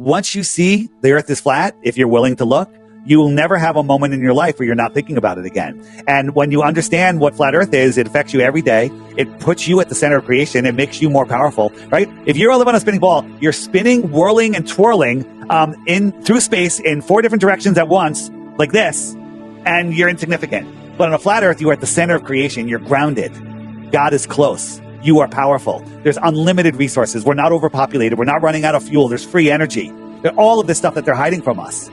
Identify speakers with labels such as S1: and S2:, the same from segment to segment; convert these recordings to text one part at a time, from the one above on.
S1: once you see the earth is flat, if you're willing to look, you will never have a moment in your life where you're not thinking about it again. And when you understand what flat earth is, it affects you every day. It puts you at the center of creation. It makes you more powerful, right? If you're living on a spinning ball, you're spinning, whirling, and twirling through space in 4 different directions at once, like this, and you're insignificant. But on a flat earth, you are at the center of creation. You're grounded. God is close. You are powerful. There's unlimited resources. We're not overpopulated. We're not running out of fuel. There's free energy. All of this stuff that they're hiding from us.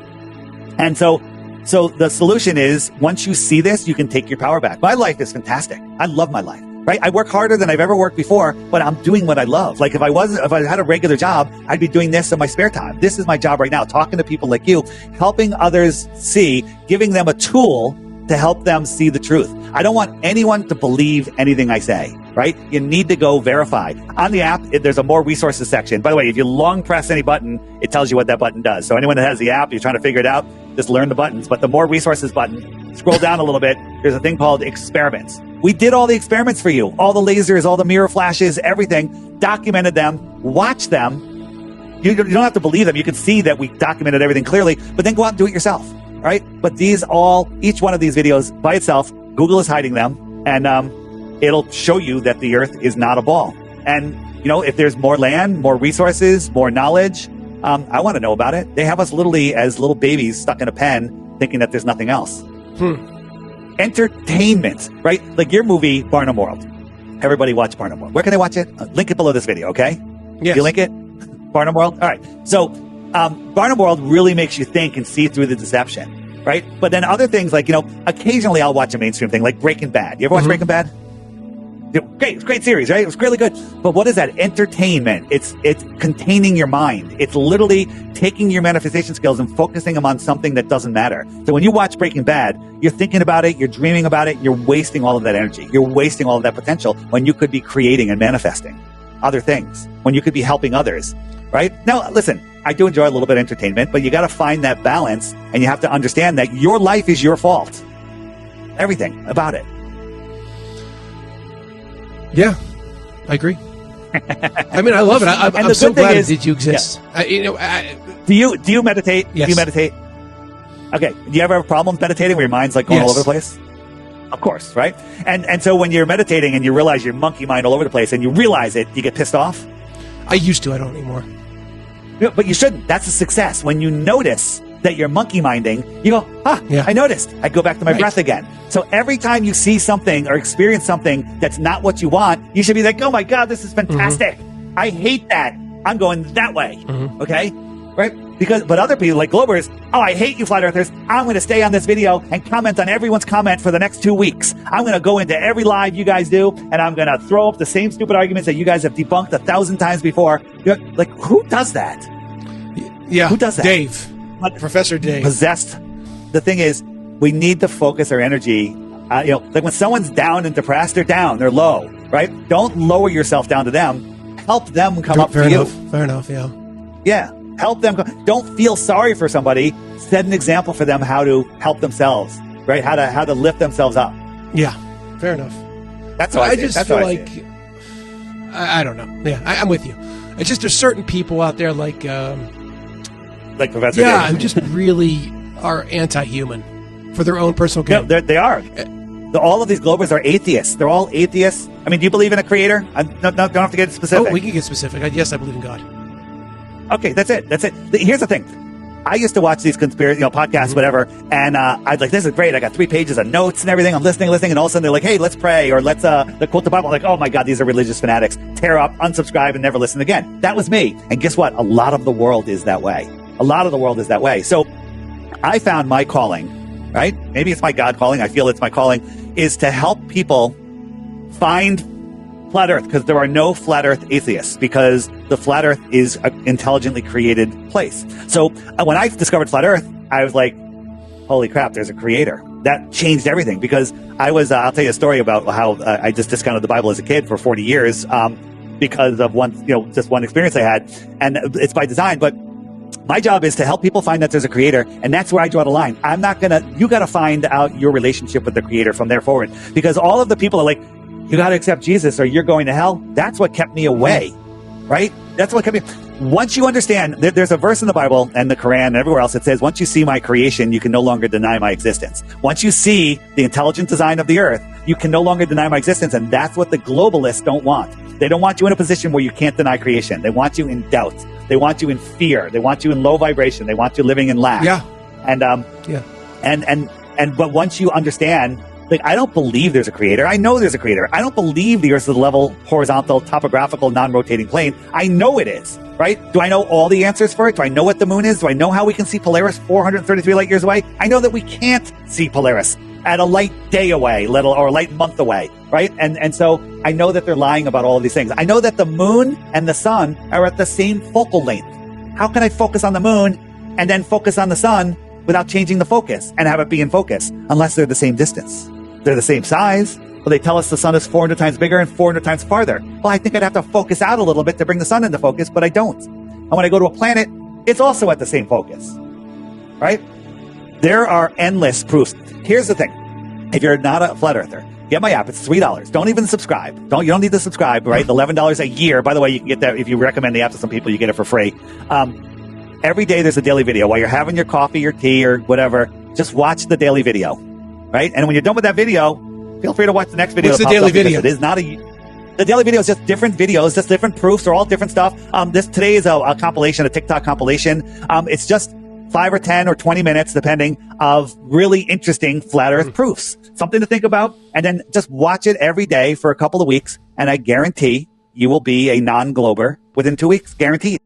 S1: And so the solution is, once you see this, you can take your power back. My life is fantastic. I love my life, right? I work harder than I've ever worked before, but I'm doing what I love. Like if I had a regular job, I'd be doing this in my spare time. This is my job right now, talking to people like you, helping others see, giving them a tool to help them see the truth. I don't want anyone to believe anything I say, right? You need to go verify. On the app, there's a more resources section. By the way, if you long press any button, it tells you what that button does. So anyone that has the app, you're trying to figure it out, just learn the buttons. But the more resources button, scroll down a little bit, there's a thing called experiments. We did all the experiments for you. All the lasers, all the mirror flashes, everything, documented them, watch them. You don't have to believe them. You can see that we documented everything clearly, but then go out and do it yourself. Right? But each one of these videos by itself, Google is hiding them, and it'll show you that the earth is not a ball. And, if there's more land, more resources, more knowledge, I want to know about it. They have us literally as little babies stuck in a pen thinking that there's nothing else. Entertainment, right? Like your movie, Barnum World. Everybody watch Barnum World. Where can they watch it? Link it below this video, okay?
S2: Yes.
S1: You link it? Barnum World? All right. So, Barnum World really makes you think and see through the deception, right? But then other things like, occasionally I'll watch a mainstream thing like Breaking Bad. You ever watch Breaking Bad? Great series, right? It was really good. But what is that? Entertainment. It's containing your mind. It's literally taking your manifestation skills and focusing them on something that doesn't matter. So when you watch Breaking Bad, you're thinking about it, you're dreaming about it, you're wasting all of that energy. You're wasting all of that potential when you could be creating and manifesting other things, when you could be helping others, right? Now, listen, I do enjoy a little bit of entertainment, but you got to find that balance, and you have to understand that your life is your fault. Everything about it.
S2: Yeah, I agree. I mean, I love it. I'm so glad that you exist.
S1: Yeah. Do you meditate?
S2: Yes.
S1: Do you meditate? Okay. Do you ever have problems meditating where your mind's like going all over the place? Of course, right? And so when you're meditating and you realize your monkey mind all over the place and you realize it, you get pissed off?
S2: I used to. I don't anymore.
S1: But you shouldn't. That's a success. When you notice that you're monkey minding, you go,
S2: yeah.
S1: I noticed. I go back to my breath again. So every time you see something or experience something that's not what you want, you should be like, oh my God, this is fantastic. I hate that. I'm going that way. Okay? Right? But other people like Globers, I hate you flat earthers. I'm going to stay on this video and comment on everyone's comment for the next 2 weeks. I'm going to go into every live you guys do, and I'm going to throw up the same stupid arguments that you guys have debunked 1,000 times before. Like, who does that?
S2: Yeah.
S1: Who does that?
S2: Dave. Professor Dave.
S1: Possessed. The thing is, we need to focus our energy. Like when someone's down and depressed, they're down, they're low, right? Don't lower yourself down to them. Help them come up to you.
S2: Fair enough, yeah.
S1: Yeah. Help them. Don't feel sorry for somebody. Set an example for them how to help themselves, right? How to lift themselves up.
S2: Yeah. Fair enough.
S1: That's how I see it.
S2: just feel like, I don't know. Yeah, I'm with you. It's just there's certain people out there like
S1: Professor
S2: Dave,
S1: who
S2: just really are anti-human for their own personal gain.
S1: No, they are. All of these Globers are atheists. They're all atheists. I mean, do you believe in a creator? Don't have to get specific.
S2: Oh, we can get specific. Yes, I believe in God.
S1: Okay, that's it. Here's the thing. I used to watch these conspiracy, podcasts, whatever, and I'd like, this is great. I got 3 pages of notes and everything. I'm listening, and all of a sudden they're like, hey, let's pray, or let's quote the Bible. I'm like, oh my God, these are religious fanatics. Tear up, unsubscribe, and never listen again. That was me. And guess what? A lot of the world is that way. So I found my calling, right? Maybe it's my God calling. I feel it's my calling, is to help people find flat earth, because there are no flat earth atheists, because the flat earth is an intelligently created place. So when I discovered flat earth, I was like, holy crap, there's a creator. That changed everything, because I'll tell you a story about how I just discounted the Bible as a kid for 40 years because of just one experience I had. And it's by design, but my job is to help people find that there's a creator, and that's where I draw the line. You got to find out your relationship with the creator from there forward, because all of the people are like, you got to accept Jesus or you're going to hell. That's what kept me away, right? That's what kept me. once you understand, there's a verse in the Bible and the Quran and everywhere else that says, once you see my creation, you can no longer deny my existence. Once you see the intelligent design of the earth, you can no longer deny my existence. And that's what the globalists don't want. They don't want you in a position where you can't deny creation. They want you in doubt. They want you in fear. They want you in low vibration. They want you living in lack.
S2: Yeah.
S1: But once you understand, like, I don't believe there's a creator. I know there's a creator. I don't believe the earth is a level, horizontal, topographical, non-rotating plane. I know it is, right? Do I know all the answers for it? Do I know what the moon is? Do I know how we can see Polaris 433 light years away? I know that we can't see Polaris at a light day away, or a light month away, right? And so I know that they're lying about all of these things. I know that the moon and the sun are at the same focal length. How can I focus on the moon and then focus on the sun without changing the focus and have it be in focus unless they're the same distance? They're the same size, but they tell us the sun is 400 times bigger and 400 times farther. Well, I think I'd have to focus out a little bit to bring the sun into focus, but I don't. And when I go to a planet, it's also at the same focus, right? There are endless proofs. Here's the thing. If you're not a flat earther, get my app. It's $3. Don't even subscribe. You don't need to subscribe, right? $11 a year. By the way, you can get that if you recommend the app to some people, you get it for free. Every day there's a daily video. While you're having your coffee or tea or whatever, just watch the daily video, right? And when you're done with that video, feel free to watch the next video.
S2: What's the daily video?
S1: It is not the daily video is just different videos, just different proofs. They're all different stuff. Today is a compilation, a TikTok compilation. It's just 5 or 10 or 20 minutes, depending, of really interesting flat earth proofs. Something to think about. And then just watch it every day for a couple of weeks. And I guarantee you will be a non-glober within 2 weeks. Guaranteed.